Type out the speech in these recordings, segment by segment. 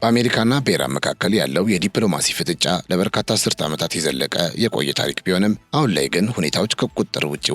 በአሜሪካና በኢራን መካከል ያለው የዲፕሎማሲ ፍጥጫ ለበርካታ አስርት ዓመታት የዘለቀ የቆየ ታሪክ ቢሆንም አሁን ላይ ግን ሁኔታዎች ከቁጥጥር ውጭ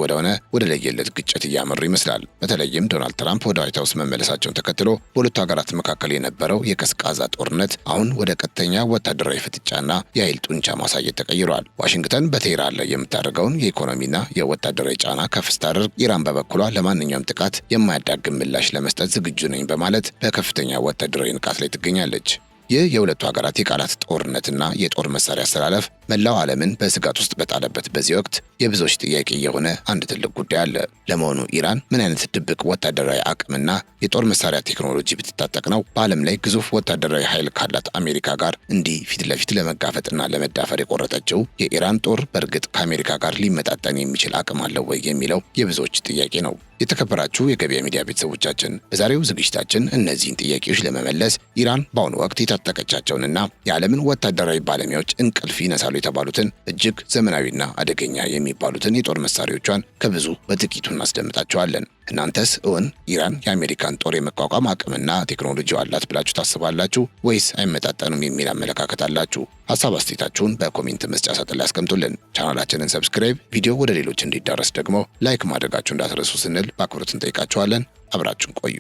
ወደ ለየለት ግጭት እያመሩ ይመስላል። በተለይም ዶናልድ ትራምፕ ወደ ዋይት ሀውስ መመለሳቸውን ተከትሎ በሁለቱ ሀገራት መካከል የነበረው የቀዝቃዛ ጦርነት አሁን ወደ ቀጥተኛ ወታደራዊ ፍጥጫና የኃይል ጡንቻ ማሳየት ተቀይሯል። ዋሽንግተን በቴህራን ላይ የምታደርገውን የኢኮኖሚና የወታደራዊ ጫና ከፍ ስታደርግ፣ ኢራን በበኩሏ ለማንኛውም ጥቃት የማያዳግም ምላሽ ለመስጠት ዝግጁ ነኝ በማለት በከፍተኛ ወታደራዊ ንቃት ላይ ትገኛለች። ይህ የሁለቱ ሀገራት የቃላት ጦርነትና የጦር መሳሪያ አስተላለፍ መላው ዓለምን በስጋት ውስጥ በጣለበት በዚህ ወቅት የብዙዎች ጥያቄ የሆነ አንድ ትልቅ ጉዳይ አለ። ለመሆኑ ኢራን ምን አይነት ድብቅ ወታደራዊ አቅምና የጦር መሳሪያ ቴክኖሎጂ ብትታጠቅ ነው በዓለም ላይ ግዙፍ ወታደራዊ ኃይል ካላት አሜሪካ ጋር እንዲህ ፊት ለፊት ለመጋፈጥና ለመዳፈር የቆረጠችው? የኢራን ጦር በእርግጥ ከአሜሪካ ጋር ሊመጣጠን የሚችል አቅም አለው ወይ የሚለው የብዙዎች ጥያቄ ነው። የተከበራችሁ የገበያ ሚዲያ ቤተሰቦቻችን፣ በዛሬው ዝግጅታችን እነዚህን ጥያቄዎች ለመመለስ ኢራን በአሁኑ ወቅት የታጠቀቻቸውንና የዓለምን ወታደራዊ ባለሙያዎች እንቅልፍ ይነሳሉ የተባሉትን እጅግ ዘመናዊና አደገኛ የሚባሉትን የጦር መሳሪያዎቿን ከብዙ በጥቂቱ እናስደምጣቸዋለን። እናንተስ እውን ኢራን የአሜሪካን ጦር የመቋቋም አቅምና ቴክኖሎጂው አላት ብላችሁ ታስባላችሁ ወይስ አይመጣጠኑም የሚል አመለካከት አላችሁ? ሀሳብ አስተያየታችሁን በኮሜንት መስጫ ሳጥን ላይ አስቀምጡልን። ቻናላችንን ሰብስክራይብ፣ ቪዲዮ ወደ ሌሎች እንዲዳረስ ደግሞ ላይክ ማድረጋችሁ እንዳትረሱ ስንል በአክብሮት እንጠይቃችኋለን። አብራችሁን ቆዩ።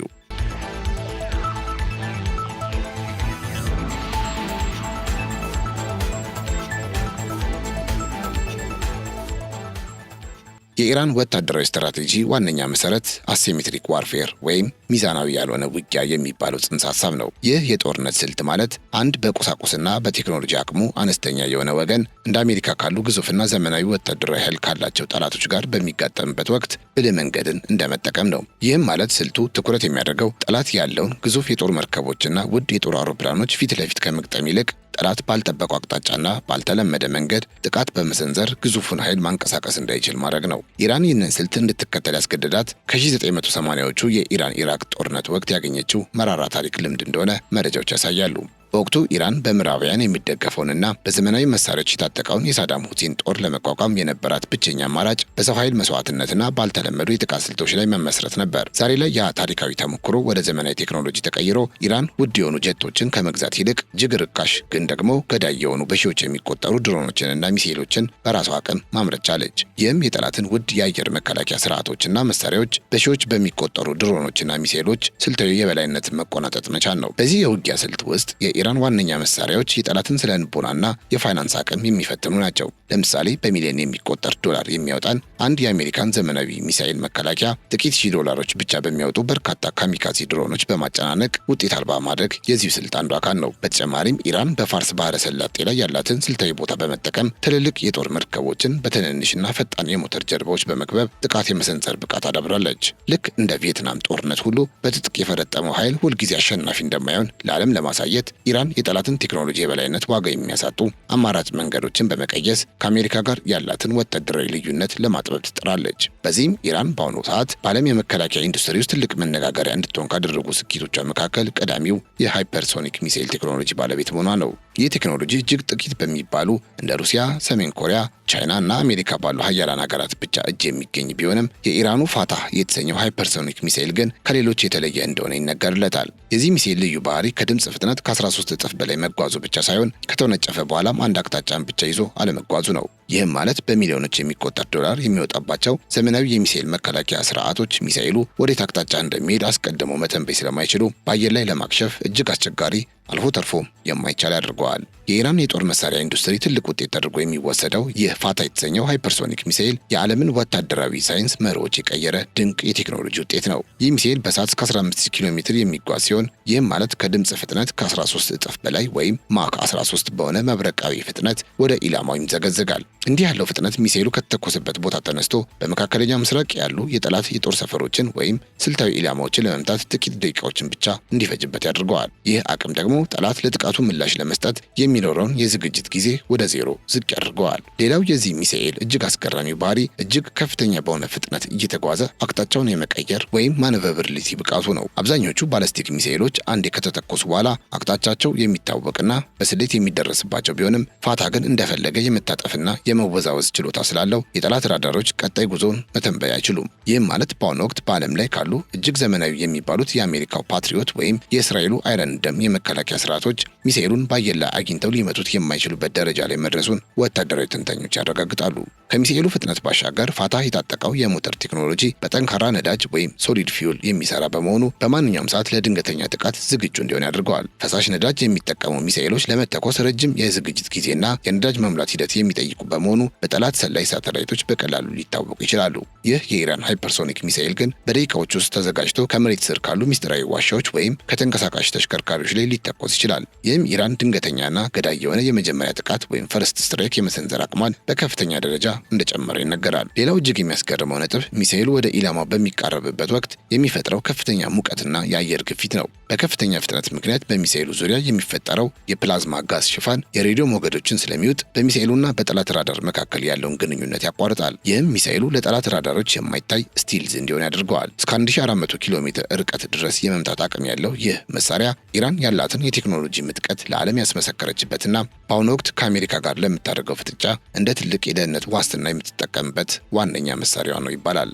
የኢራን ወታደራዊ ስትራቴጂ ዋነኛ መሰረት አሲሜትሪክ ዋርፌር ወይም ሚዛናዊ ያልሆነ ውጊያ የሚባለው ጽንሰ ሐሳብ ነው። ይህ የጦርነት ስልት ማለት አንድ በቁሳቁስና በቴክኖሎጂ አቅሙ አነስተኛ የሆነ ወገን እንደ አሜሪካ ካሉ ግዙፍና ዘመናዊ ወታደራዊ ኃይል ካላቸው ጠላቶች ጋር በሚጋጠምበት ወቅት ብልህ መንገድን እንደመጠቀም ነው። ይህም ማለት ስልቱ ትኩረት የሚያደርገው ጠላት ያለውን ግዙፍ የጦር መርከቦችና ውድ የጦር አውሮፕላኖች ፊት ለፊት ከመግጠም ይልቅ ጠላት ባልጠበቀው አቅጣጫና ባልተለመደ መንገድ ጥቃት በመሰንዘር ግዙፉን ኃይል ማንቀሳቀስ እንዳይችል ማድረግ ነው። ኢራን ይህንን ስልት እንድትከተል ያስገደዳት ከ1980ዎቹ የኢራን ኢራቅ ጦርነት ወቅት ያገኘችው መራራ ታሪክ ልምድ እንደሆነ መረጃዎች ያሳያሉ። በወቅቱ ኢራን በምዕራባውያን የሚደገፈውንና በዘመናዊ መሳሪያዎች የታጠቀውን የሳዳም ሁሴን ጦር ለመቋቋም የነበራት ብቸኛ አማራጭ በሰው ኃይል መስዋዕትነትና ባልተለመዱ የጥቃት ስልቶች ላይ መመስረት ነበር። ዛሬ ላይ ያ ታሪካዊ ተሞክሮ ወደ ዘመናዊ ቴክኖሎጂ ተቀይሮ ኢራን ውድ የሆኑ ጀቶችን ከመግዛት ይልቅ እጅግ ርካሽ ግን ደግሞ ገዳይ የሆኑ በሺዎች የሚቆጠሩ ድሮኖችንና ሚሳኤሎችን በራሷ አቅም ማምረት ቻለች። ይህም የጠላትን ውድ የአየር መከላከያ ስርዓቶችና መሳሪያዎች በሺዎች በሚቆጠሩ ድሮኖችና ሚሳኤሎች ስልታዊ የበላይነትን መቆናጠጥ መቻል ነው። በዚህ የውጊያ ስልት ውስጥ የኢራን ዋነኛ መሳሪያዎች የጠላትን ስነ ልቦናና የፋይናንስ አቅም የሚፈትኑ ናቸው። ለምሳሌ በሚሊዮን የሚቆጠር ዶላር የሚያወጣን አንድ የአሜሪካን ዘመናዊ ሚሳኤል መከላከያ ጥቂት ሺህ ዶላሮች ብቻ በሚያወጡ በርካታ ካሚካዚ ድሮኖች በማጨናነቅ ውጤት አልባ ማድረግ የዚህ ስልት አንዱ አካል ነው። በተጨማሪም ኢራን በፋርስ ባህረ ሰላጤ ላይ ያላትን ስልታዊ ቦታ በመጠቀም ትልልቅ የጦር መርከቦችን በትንንሽና ፈጣን የሞተር ጀልባዎች በመክበብ ጥቃት የመሰንዘር ብቃት አዳብራለች። ልክ እንደ ቪየትናም ጦርነት ሁሉ በትጥቅ የፈረጠመው ኃይል ሁልጊዜ አሸናፊ እንደማይሆን ለዓለም ለማሳየት ኢራን የጠላትን ቴክኖሎጂ የበላይነት ዋጋ የሚያሳጡ አማራጭ መንገዶችን በመቀየስ ከአሜሪካ ጋር ያላትን ወታደራዊ ልዩነት ለማጥበብ ትጥራለች። በዚህም ኢራን በአሁኑ ሰዓት በዓለም የመከላከያ ኢንዱስትሪ ውስጥ ትልቅ መነጋገሪያ እንድትሆን ካደረጉ ስኬቶቿ መካከል ቀዳሚው የሃይፐርሶኒክ ሚሳኤል ቴክኖሎጂ ባለቤት መሆኗ ነው። ይህ ቴክኖሎጂ እጅግ ጥቂት በሚባሉ እንደ ሩሲያ፣ ሰሜን ኮሪያ፣ ቻይና እና አሜሪካ ባሉ ሀያላን ሀገራት ብቻ እጅ የሚገኝ ቢሆንም የኢራኑ ፋታህ የተሰኘው ሃይፐርሶኒክ ሚሳኤል ግን ከሌሎች የተለየ እንደሆነ ይነገርለታል። የዚህ ሚሳኤል ልዩ ባህሪ ከድምፅ ፍጥነት ከ13 እጥፍ በላይ መጓዙ ብቻ ሳይሆን ከተወነጨፈ በኋላም አንድ አቅጣጫን ብቻ ይዞ አለመጓዙ ነው። ይህም ማለት በሚሊዮኖች የሚቆጠር ዶላር የሚወጣባቸው ዘመናዊ የሚሳኤል መከላከያ ስርዓቶች ሚሳኤሉ ወዴት አቅጣጫ እንደሚሄድ አስቀድመው መተንበይ ስለማይችሉ በአየር ላይ ለማክሸፍ እጅግ አስቸጋሪ አልፎ ተርፎም የማይቻል ያደርገዋል። የኢራን የጦር መሳሪያ ኢንዱስትሪ ትልቅ ውጤት ተደርጎ የሚወሰደው ይህ ፋታህ የተሰኘው ሃይፐርሶኒክ ሚሳኤል የዓለምን ወታደራዊ ሳይንስ መርሆች የቀየረ ድንቅ የቴክኖሎጂ ውጤት ነው። ይህ ሚሳኤል በሰዓት እስከ 15000 ኪሎ ሜትር የሚጓዝ ሲሆን ይህም ማለት ከድምፅ ፍጥነት ከ13 እጥፍ በላይ ወይም ማክ 13 በሆነ መብረቃዊ ፍጥነት ወደ ኢላማው ይምዘገዘጋል። እንዲህ ያለው ፍጥነት ሚሳኤሉ ከተተኮሰበት ቦታ ተነስቶ በመካከለኛው ምስራቅ ያሉ የጠላት የጦር ሰፈሮችን ወይም ስልታዊ ኢላማዎችን ለመምታት ጥቂት ደቂቃዎችን ብቻ እንዲፈጅበት ያደርገዋል። ይህ አቅም ደግሞ ጠላት ለጥቃቱ ምላሽ ለመስጠት የሚኖረውን የዝግጅት ጊዜ ወደ ዜሮ ዝቅ ያደርገዋል። ሌላው የዚህ ሚሳኤል እጅግ አስገራሚው ባህሪ እጅግ ከፍተኛ በሆነ ፍጥነት እየተጓዘ አቅጣጫውን የመቀየር ወይም ማኔቨርቢሊቲ ብቃቱ ነው። አብዛኞቹ ባላስቲክ ሚሳኤሎች አንዴ ከተተኮሱ በኋላ አቅጣጫቸው የሚታወቅና በስሌት የሚደረስባቸው ቢሆንም ፋታህ ግን እንደፈለገ የመታጠፍና የመወዛወዝ ችሎታ ስላለው የጠላት ራዳሮች ቀጣይ ጉዞን መተንበይ አይችሉም። ይህም ማለት በአሁኑ ወቅት በዓለም ላይ ካሉ እጅግ ዘመናዊ የሚባሉት የአሜሪካው ፓትሪዮት ወይም የእስራኤሉ አይረን ደም የመከላከያ ስርዓቶች ሚሳኤሉን በአየር ላይ አግኝተው ሊመቱት የማይችሉበት ደረጃ ላይ መድረሱን ወታደራዊ ተንታኞች ያረጋግጣሉ። ከሚሳኤሉ ፍጥነት ባሻገር ፋታህ የታጠቀው የሞተር ቴክኖሎጂ በጠንካራ ነዳጅ ወይም ሶሊድ ፊውል የሚሰራ በመሆኑ በማንኛውም ሰዓት ለድንገተኛ ጥቃት ዝግጁ እንዲሆን ያደርገዋል። ፈሳሽ ነዳጅ የሚጠቀሙ ሚሳኤሎች ለመተኮስ ረጅም የዝግጅት ጊዜና የነዳጅ መሙላት ሂደት የሚጠይቁ በመሆኑ በጠላት ሰላይ ሳተላይቶች በቀላሉ ሊታወቁ ይችላሉ። ይህ የኢራን ሃይፐርሶኒክ ሚሳኤል ግን በደቂቃዎች ውስጥ ተዘጋጅቶ ከመሬት ስር ካሉ ሚስጥራዊ ዋሻዎች ወይም ከተንቀሳቃሽ ተሽከርካሪዎች ላይ ሊተኮስ ይችላል። ይህም ኢራን ድንገተኛና ገዳይ የሆነ የመጀመሪያ ጥቃት ወይም ፈርስት ስትራይክ የመሰንዘር አቅሟን በከፍተኛ ደረጃ እንደጨመረ ይነገራል። ሌላው እጅግ የሚያስገርመው ነጥብ ሚሳኤሉ ወደ ኢላማው በሚቃረብበት ወቅት የሚፈጥረው ከፍተኛ ሙቀትና የአየር ግፊት ነው። በከፍተኛ ፍጥነት ምክንያት በሚሳኤሉ ዙሪያ የሚፈጠረው የፕላዝማ ጋዝ ሽፋን የሬዲዮ ሞገዶችን ስለሚውጥ በሚሳኤሉና በጠላት ራዳር መካከል ያለውን ግንኙነት ያቋርጣል። ይህም ሚሳኤሉ ለጠላት ራዳሮች የማይታይ ስቲልዝ እንዲሆን ያደርገዋል። እስከ 1400 ኪሎ ሜትር ርቀት ድረስ የመምታት አቅም ያለው ይህ መሳሪያ ኢራን ያላትን የቴክኖሎጂ ምጥቀት ለዓለም ያስመሰከረችበትና በአሁኑ ወቅት ከአሜሪካ ጋር ለምታደርገው ፍጥጫ እንደ ትልቅ የደህንነት ዋስትና የምትጠቀምበት ዋነኛ መሳሪያዋ ነው ይባላል።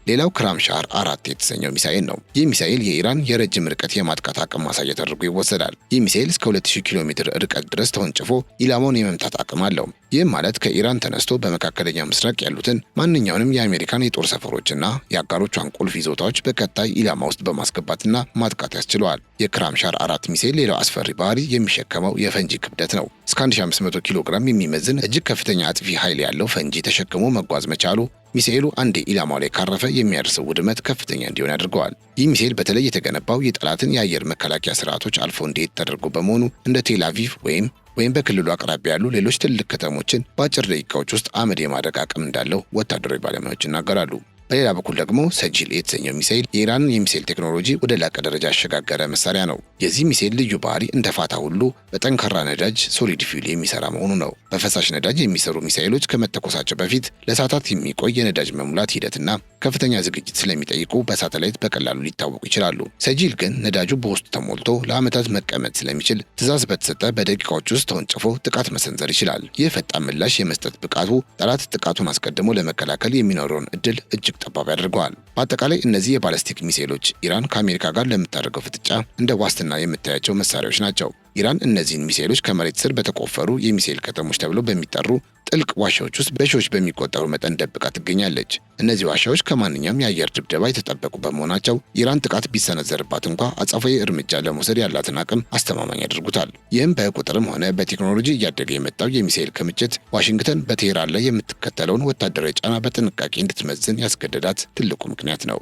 ሌላው ክራምሻር 4 የተሰኘው ሚሳኤል ነው። ይህ ሚሳኤል የኢራን የረጅም ርቀት የማጥቃት አቅም ማሳያ ተደርጎ ይወሰዳል። ይህ ሚሳኤል እስከ 2000 ኪሎ ሜትር ርቀት ድረስ ተወንጭፎ ኢላማውን የመምታት አቅም አለው። ይህም ማለት ከኢራን ተነስቶ በመካከለኛው ምስራቅ ያሉትን ማንኛውንም የአሜሪካን የጦር ሰፈሮችና የአጋሮቿን ቁልፍ ይዞታዎች በቀጣይ ኢላማ ውስጥ በማስገባትና ማጥቃት ያስችለዋል። የክራምሻር 4 ሚሳኤል ሌላው አስፈሪ ባህሪ የሚሸከመው የፈንጂ ክብደት ነው። እስከ 1500 ኪሎ ግራም የሚመዝን እጅግ ከፍተኛ አጥፊ ኃይል ያለው ፈንጂ ተሸክሞ መጓዝ መቻሉ ሚሳኤሉ አንዴ ኢላማው ላይ ካረፈ የሚያደርሰው ውድመት ከፍተኛ እንዲሆን ያደርገዋል። ይህ ሚሳኤል በተለይ የተገነባው የጠላትን የአየር መከላከያ ስርዓቶች አልፎ እንዲሄድ ተደርጎ በመሆኑ እንደ ቴል አቪቭ ወይም በክልሉ አቅራቢያ ያሉ ሌሎች ትልቅ ከተሞችን በአጭር ደቂቃዎች ውስጥ አመድ የማድረግ አቅም እንዳለው ወታደራዊ ባለሙያዎች ይናገራሉ። በሌላ በኩል ደግሞ ሰጂል የተሰኘው ሚሳኤል የኢራንን የሚሳኤል ቴክኖሎጂ ወደ ላቀ ደረጃ ያሸጋገረ መሳሪያ ነው። የዚህ ሚሳኤል ልዩ ባህሪ እንደ ፋታ ሁሉ በጠንካራ ነዳጅ ሶሊድ ፊውል የሚሰራ መሆኑ ነው። በፈሳሽ ነዳጅ የሚሰሩ ሚሳኤሎች ከመተኮሳቸው በፊት ለሰዓታት የሚቆይ የነዳጅ መሙላት ሂደትና ከፍተኛ ዝግጅት ስለሚጠይቁ በሳተላይት በቀላሉ ሊታወቁ ይችላሉ። ሰጂል ግን ነዳጁ በውስጡ ተሞልቶ ለዓመታት መቀመጥ ስለሚችል ትዕዛዝ በተሰጠ በደቂቃዎች ውስጥ ተወንጭፎ ጥቃት መሰንዘር ይችላል። ይህ ፈጣን ምላሽ የመስጠት ብቃቱ ጠላት ጥቃቱን አስቀድሞ ለመከላከል የሚኖረውን እድል እጅግ ጠባብ ያደርገዋል። በአጠቃላይ እነዚህ የባለስቲክ ሚሳኤሎች ኢራን ከአሜሪካ ጋር ለምታደርገው ፍጥጫ እንደ ዋስትና የምታያቸው መሳሪያዎች ናቸው። ኢራን እነዚህን ሚሳኤሎች ከመሬት ስር በተቆፈሩ የሚሳኤል ከተሞች ተብለው በሚጠሩ ጥልቅ ዋሻዎች ውስጥ በሺዎች በሚቆጠሩ መጠን ደብቃ ትገኛለች። እነዚህ ዋሻዎች ከማንኛውም የአየር ድብደባ የተጠበቁ በመሆናቸው ኢራን ጥቃት ቢሰነዘርባት እንኳ አጸፋዊ እርምጃ ለመውሰድ ያላትን አቅም አስተማማኝ ያደርጉታል። ይህም በቁጥርም ሆነ በቴክኖሎጂ እያደገ የመጣው የሚሳኤል ክምችት ዋሽንግተን በቴህራን ላይ የምትከተለውን ወታደራዊ ጫና በጥንቃቄ እንድትመዝን ያስገደዳት ትልቁ ምክንያት ነው።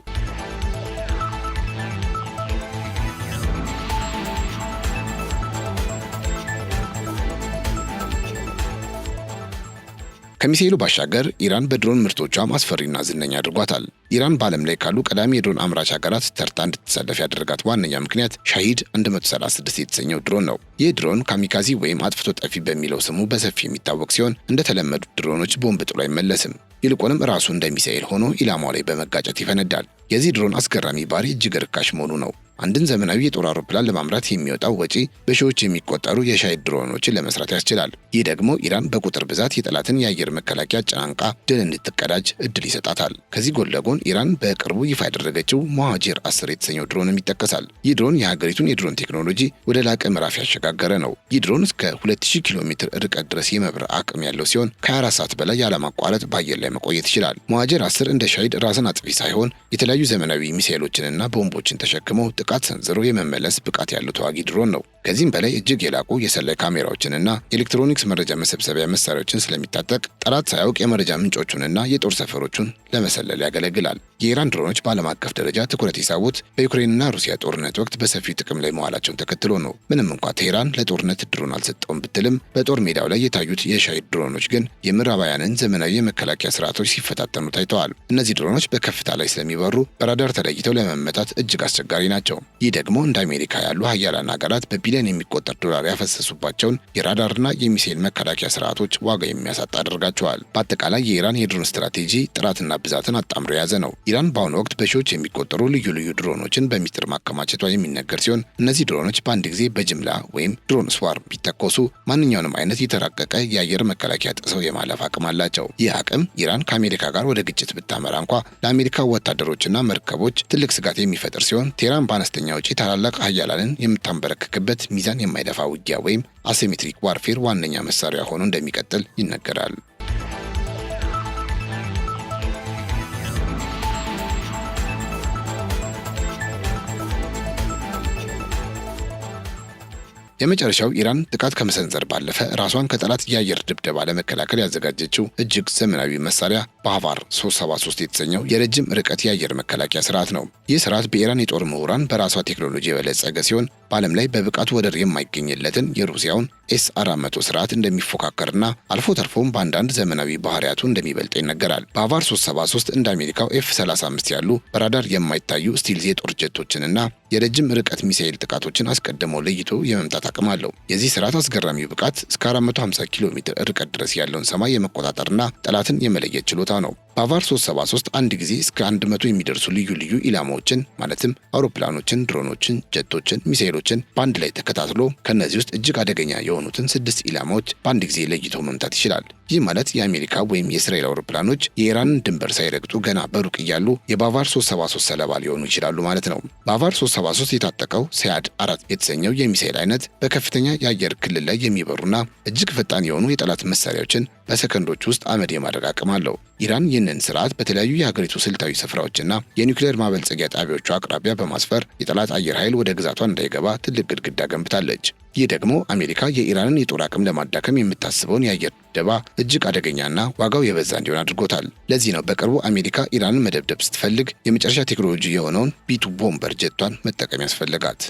ከሚሳኤሉ ባሻገር ኢራን በድሮን ምርቶቿም አስፈሪና ዝነኛ አድርጓታል። ኢራን በዓለም ላይ ካሉ ቀዳሚ የድሮን አምራች ሀገራት ተርታ እንድትሰለፍ ያደረጋት ዋነኛ ምክንያት ሻሂድ 136 የተሰኘው ድሮን ነው። ይህ ድሮን ካሚካዚ ወይም አጥፍቶ ጠፊ በሚለው ስሙ በሰፊ የሚታወቅ ሲሆን እንደተለመዱ ድሮኖች ቦምብ ጥሎ አይመለስም። ይልቁንም ራሱ እንደ ሚሳኤል ሆኖ ኢላማው ላይ በመጋጨት ይፈነዳል። የዚህ ድሮን አስገራሚ ባህሪ እጅግ ርካሽ መሆኑ ነው። አንድን ዘመናዊ የጦር አውሮፕላን ለማምራት የሚወጣው ወጪ በሺዎች የሚቆጠሩ የሻሂድ ድሮኖችን ለመስራት ያስችላል። ይህ ደግሞ ኢራን በቁጥር ብዛት የጠላትን የአየር መከላከያ ጨናንቃ ድል እንድትቀዳጅ እድል ይሰጣታል። ከዚህ ጎን ለጎን ኢራን በቅርቡ ይፋ ያደረገችው ሞሃጂር 10 የተሰኘው ድሮንም ይጠቀሳል። ይህ ድሮን የሀገሪቱን የድሮን ቴክኖሎጂ ወደ ላቀ ምዕራፍ ያሸጋገረ ነው። ይህ ድሮን እስከ 2000 ኪሎ ሜትር ርቀት ድረስ የመብረር አቅም ያለው ሲሆን ከ24 ሰዓት በላይ ያለማቋረጥ በአየር ላይ መቆየት ይችላል። ሞሃጂር 10 እንደ ሻሂድ ራስን አጥፊ ሳይሆን የተለያዩ ዘመናዊ ሚሳኤሎችንና ቦምቦችን ተሸክመው ጥቃት ሰንዝሮ የመመለስ ብቃት ያለው ተዋጊ ድሮን ነው። ከዚህም በላይ እጅግ የላቁ የሰላይ ካሜራዎችንና ኤሌክትሮኒክስ መረጃ መሰብሰቢያ መሳሪያዎችን ስለሚታጠቅ ጠላት ሳያውቅ የመረጃ ምንጮቹንና የጦር ሰፈሮቹን ለመሰለል ያገለግላል። የኢራን ድሮኖች በዓለም አቀፍ ደረጃ ትኩረት የሳቡት በዩክሬንና ሩሲያ ጦርነት ወቅት በሰፊው ጥቅም ላይ መዋላቸውን ተከትሎ ነው። ምንም እንኳ ቴህራን ለጦርነት ድሮን አልሰጠውም ብትልም በጦር ሜዳው ላይ የታዩት የሻሂድ ድሮኖች ግን የምዕራባውያንን ዘመናዊ የመከላከያ ስርዓቶች ሲፈታተኑ ታይተዋል። እነዚህ ድሮኖች በከፍታ ላይ ስለሚበሩ በራዳር ተለይተው ለመመታት እጅግ አስቸጋሪ ናቸው። ይህ ደግሞ እንደ አሜሪካ ያሉ ሀያላን ሀገራት በቢሊዮን የሚቆጠር ዶላር ያፈሰሱባቸውን የራዳርና የሚሳኤል መከላከያ ስርዓቶች ዋጋ የሚያሳጣ አድርጋቸዋል። በአጠቃላይ የኢራን የድሮን ስትራቴጂ ጥራትና ብዛትን አጣምሮ የያዘ ነው። ኢራን በአሁኑ ወቅት በሺዎች የሚቆጠሩ ልዩ ልዩ ድሮኖችን በሚስጥር ማከማቸቷ የሚነገር ሲሆን እነዚህ ድሮኖች በአንድ ጊዜ በጅምላ ወይም ድሮን ስዋርም ቢተኮሱ ማንኛውንም አይነት የተራቀቀ የአየር መከላከያ ጥሰው የማለፍ አቅም አላቸው። ይህ አቅም ኢራን ከአሜሪካ ጋር ወደ ግጭት ብታመራ እንኳ ለአሜሪካ ወታደሮችና መርከቦች ትልቅ ስጋት የሚፈጥር ሲሆን ቴህራን በአነስተኛ ወጪ ታላላቅ ሀያላንን የምታንበረክክበት ሚዛን የማይደፋ ውጊያ ወይም አሲሜትሪክ ዋርፌር ዋነኛ መሳሪያ ሆኖ እንደሚቀጥል ይነገራል። የመጨረሻው ኢራን ጥቃት ከመሰንዘር ባለፈ ራሷን ከጠላት የአየር ድብደባ ለመከላከል ያዘጋጀችው እጅግ ዘመናዊ መሳሪያ ባቫር 373 የተሰኘው የረጅም ርቀት የአየር መከላከያ ስርዓት ነው። ይህ ስርዓት በኢራን የጦር ምሁራን በራሷ ቴክኖሎጂ የበለጸገ ሲሆን በዓለም ላይ በብቃቱ ወደር የማይገኝለትን የሩሲያውን ኤስ-400 ስርዓት እንደሚፎካከርና አልፎ ተርፎም በአንዳንድ ዘመናዊ ባህሪያቱ እንደሚበልጥ ይነገራል። ባቫር 373 እንደ አሜሪካው ኤፍ-35 ያሉ በራዳር የማይታዩ ስቲልዝ የጦር ጀቶችንና የረጅም ርቀት ሚሳኤል ጥቃቶችን አስቀድሞ ለይቶ የመምታት አቅም አለው። የዚህ ስርዓት አስገራሚው ብቃት እስከ 450 ኪሎ ሜትር ርቀት ድረስ ያለውን ሰማይ የመቆጣጠርና ጠላትን የመለየት ችሎታ ነው። ባቫር 373 አንድ ጊዜ እስከ 100 የሚደርሱ ልዩ ልዩ ኢላማዎችን ማለትም አውሮፕላኖችን፣ ድሮኖችን፣ ጀቶችን፣ ሚሳኤሎችን በአንድ ላይ ተከታትሎ ከነዚህ ውስጥ እጅግ አደገኛ የሆኑትን 6 ኢላማዎች በአንድ ጊዜ ለይቶ መምታት ይችላል። ይህ ማለት የአሜሪካ ወይም የእስራኤል አውሮፕላኖች የኢራንን ድንበር ሳይረግጡ ገና በሩቅ እያሉ የባቫር 373 ሰለባ ሊሆኑ ይችላሉ ማለት ነው። ባቫር 373 የታጠቀው ሰያድ 4 የተሰኘው የሚሳኤል አይነት በከፍተኛ የአየር ክልል ላይ የሚበሩና እጅግ ፈጣን የሆኑ የጠላት መሳሪያዎችን በሰከንዶች ውስጥ አመድ የማድረግ አቅም አለው። ኢራን ይህንን ስርዓት በተለያዩ የሀገሪቱ ስልታዊ ስፍራዎችና የኒውክሌር ማበልጸጊያ ጣቢያዎቿ አቅራቢያ በማስፈር የጠላት አየር ኃይል ወደ ግዛቷ እንዳይገባ ትልቅ ግድግዳ ገንብታለች። ይህ ደግሞ አሜሪካ የኢራንን የጦር አቅም ለማዳከም የምታስበውን የአየር ድብደባ እጅግ አደገኛና ዋጋው የበዛ እንዲሆን አድርጎታል። ለዚህ ነው በቅርቡ አሜሪካ ኢራንን መደብደብ ስትፈልግ የመጨረሻ ቴክኖሎጂ የሆነውን ቢቱ ቦምበር ጀቷን መጠቀም ያስፈልጋት።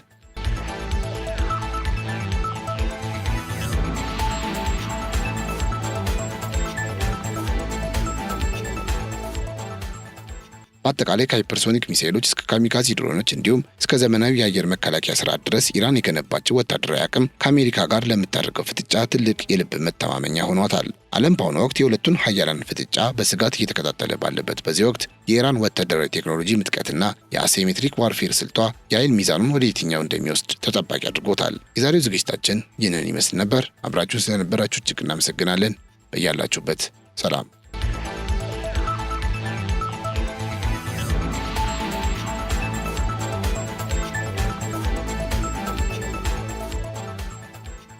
በአጠቃላይ ከሃይፐርሶኒክ ሚሳኤሎች እስከ ካሚካዚ ድሮኖች እንዲሁም እስከ ዘመናዊ የአየር መከላከያ ስርዓት ድረስ ኢራን የገነባቸው ወታደራዊ አቅም ከአሜሪካ ጋር ለምታደርገው ፍጥጫ ትልቅ የልብ መተማመኛ ሆኗታል። ዓለም በአሁኑ ወቅት የሁለቱን ሀያላን ፍጥጫ በስጋት እየተከታተለ ባለበት በዚህ ወቅት የኢራን ወታደራዊ ቴክኖሎጂ ምጥቀትና የአሲሜትሪክ ዋርፌር ስልቷ የኃይል ሚዛኑን ወደ የትኛው እንደሚወስድ ተጠባቂ አድርጎታል። የዛሬው ዝግጅታችን ይህንን ይመስል ነበር። አብራችሁ ስለነበራችሁ እጅግ እናመሰግናለን። በያላችሁበት ሰላም